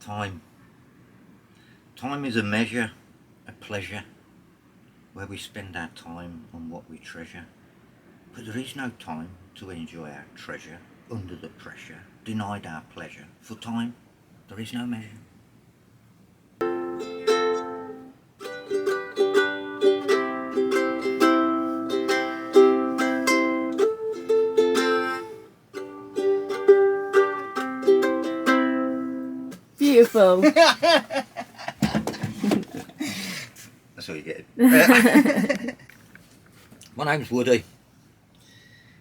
Time. Time is a measure, a pleasure, where we spend our time on what we treasure. But there is no time to enjoy our treasure under the pressure, denied our pleasure. For time, there is no measure. Beautiful. That's all you get. My name's Woody,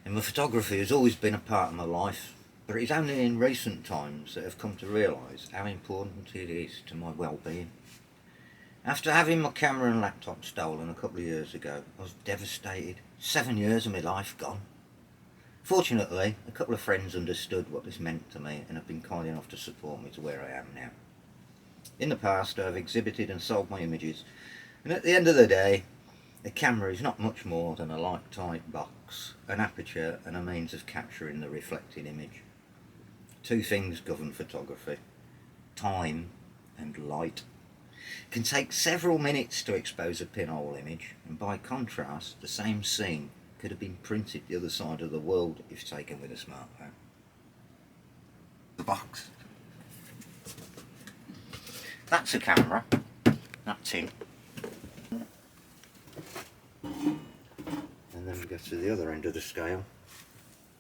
and my photography has always been a part of my life, but it's only in recent times that I've come to realise how important it is to my well-being. After having my camera and laptop stolen a couple of years ago, I was devastated. 7 years of my life gone. Fortunately, a couple of friends understood what this meant to me and have been kind enough to support me to where I am now. In the past, I've exhibited and sold my images, and at the end of the day, a camera is not much more than a light-tight box, an aperture and a means of capturing the reflected image. Two things govern photography: time and light. It can take several minutes to expose a pinhole image, and by contrast, the same scene could have been printed the other side of the world if taken with a smartphone. The box. That's a camera. That's it. And then we go to the other end of the scale.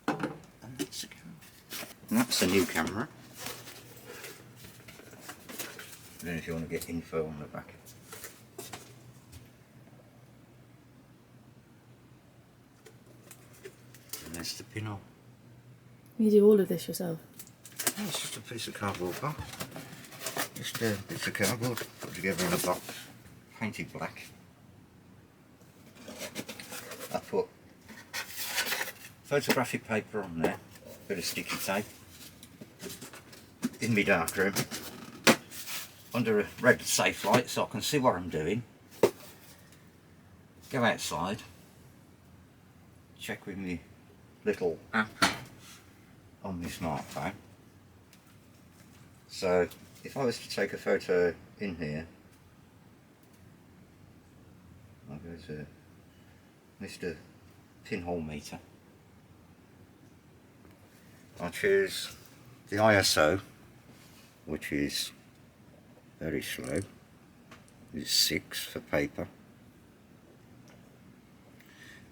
And that's a camera. And that's a new camera. And then if you want to get info on the back. And there's the pinhole. You do all of this yourself? Oh, it's just a piece of cardboard box. Just a piece of cardboard put together in a box, painted black. I put photographic paper on there, bit of sticky tape, in my darkroom, under a red safe light so I can see what I'm doing. Go outside, check with my little app on my smartphone. So if I was to take a photo in here, I'll go to Mr. Pinhole Meter. I'll choose the ISO, which is very slow. It's 6 for paper.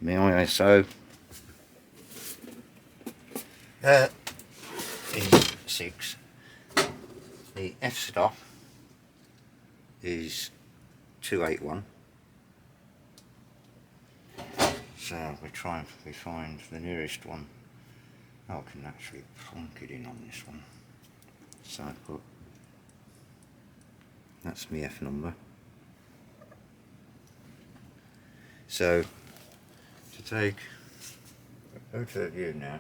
My ISO is 6. The f-stop is 281. So we try and find the nearest one. Oh, I can actually plonk it in on this one. So I put, that's my F number. So to take a photo of you now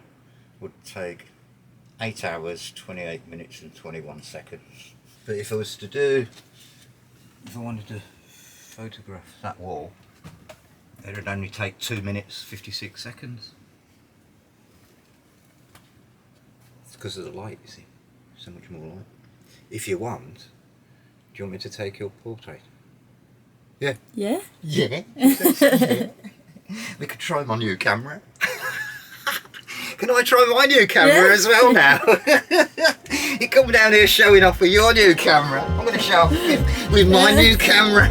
would take 8 hours, 28 minutes and 21 seconds. But if I wanted to photograph that wall, it would only take 2 minutes, 56 seconds. It's because of the light, you see. So much more light. If you want, do you want me to take your portrait? Yeah. Yeah? Yeah. Yeah. We could try my new camera. Can I try my new camera as well now? You come down here showing off with your new camera. I'm going to show off with my new camera.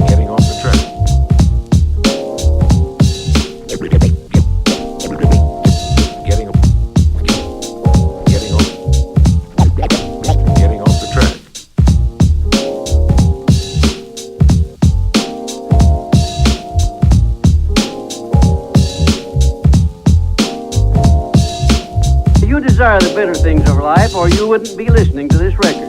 Getting off the track. Getting off the track. You desire the better things of life, or you wouldn't be listening to this record.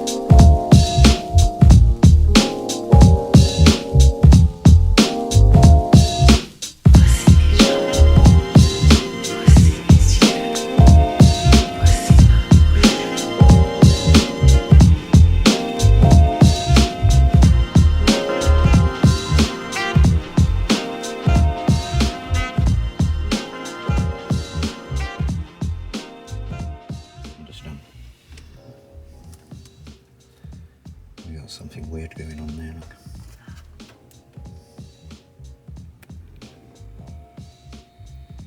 going on there, look.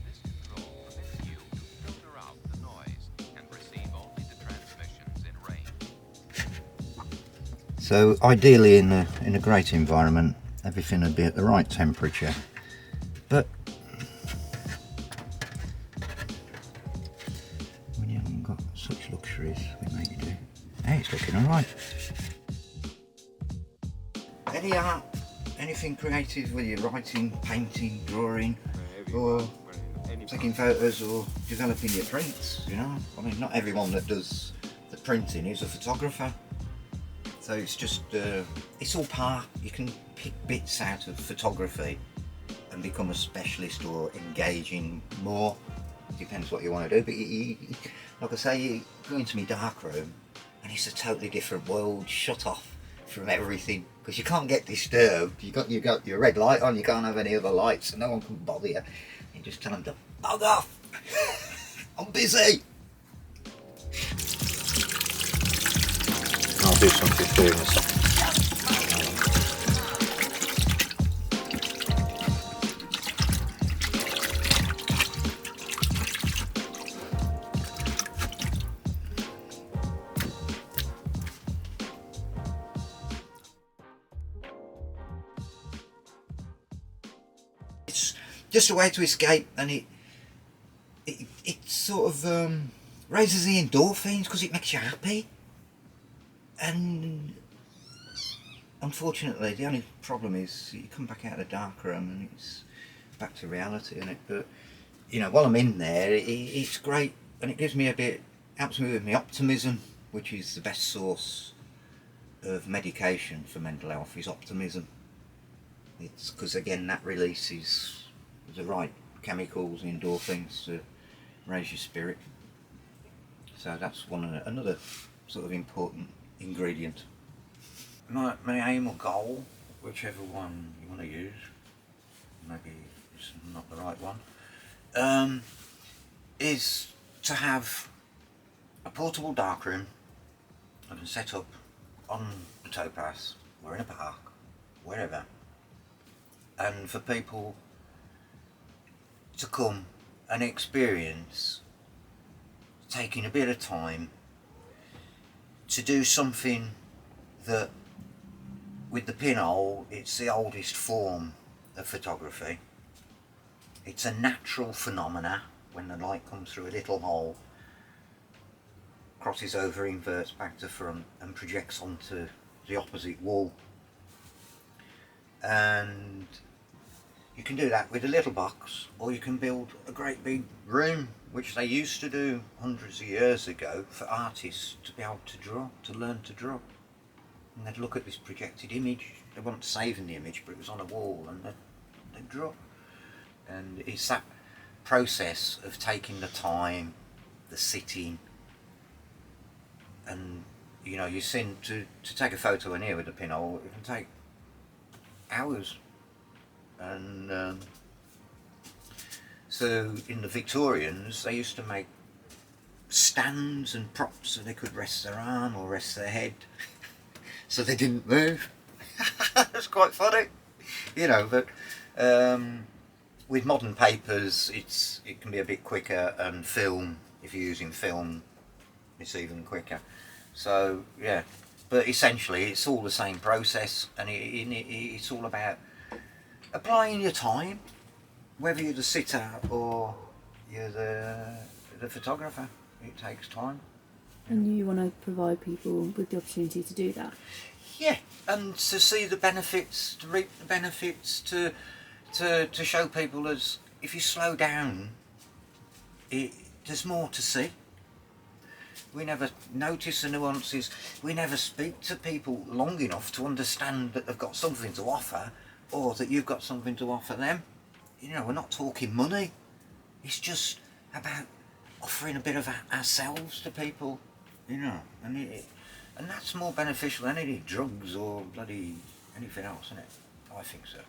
This control permits you to filter out the noise and receive only the transmissions in range. So ideally in a great environment, everything would be at the right temperature, but when you haven't got such luxuries, we make do. Hey, it's looking alright. Any art, anything creative, whether you're writing, painting, drawing, or taking photos or developing your prints, you know? I mean, not everyone that does the printing is a photographer. So it's just, it's all part, you can pick bits out of photography and become a specialist or engage in more. Depends what you want to do, but like I say, you go into my darkroom and it's a totally different world, shut off from everything, because you can't get disturbed. You got your red light on, you can't have any other lights, so no one can bother you. You just tell them to bug off. I'm busy. I'll do something for you in a second. It's just a way to escape, and it sort of raises the endorphins because it makes you happy. And unfortunately, the only problem is you come back out of the darkroom and it's back to reality, isn't it? But you know, while I'm in there, it's great, and it gives me helps me with my optimism, which is the best source of medication for mental health, is optimism. It's because again that releases the right chemicals, endorphins, to raise your spirit. So that's another sort of important ingredient. My aim or goal, whichever one you want to use, maybe it's not the right one, is to have a portable darkroom I can set up on the towpath or in a park, wherever, and for people to come and experience taking a bit of time to do something that, with the pinhole, it's the oldest form of photography. It's a natural phenomena when the light comes through a little hole, crosses over, inverts back to front and projects onto the opposite wall. And you can do that with a little box, or you can build a great big room, which they used to do hundreds of years ago for artists to be able to draw, to learn to draw. And they'd look at this projected image, they weren't saving the image, but it was on a wall, and they'd draw. And it's that process of taking the time, the sitting, and you know, you seem to take a photo in here with a pinhole, it can take hours. And so in the Victorians, they used to make stands and props so they could rest their arm or rest their head so they didn't move. That's quite funny, you know. But with modern papers, it can be a bit quicker, and film, if you're using film, it's even quicker. So yeah, but essentially it's all the same process, and it's all about applying your time, whether you're the sitter or you're the photographer. It takes time. And you want to provide people with the opportunity to do that? Yeah, and to see the benefits, to reap the benefits, to show people, as if you slow down, there's more to see. We never notice the nuances. We never speak to people long enough to understand that they've got something to offer, or that you've got something to offer them. You know, we're not talking money. It's just about offering a bit of ourselves to people, you know, and that's more beneficial than any drugs or bloody anything else, isn't it? I think so.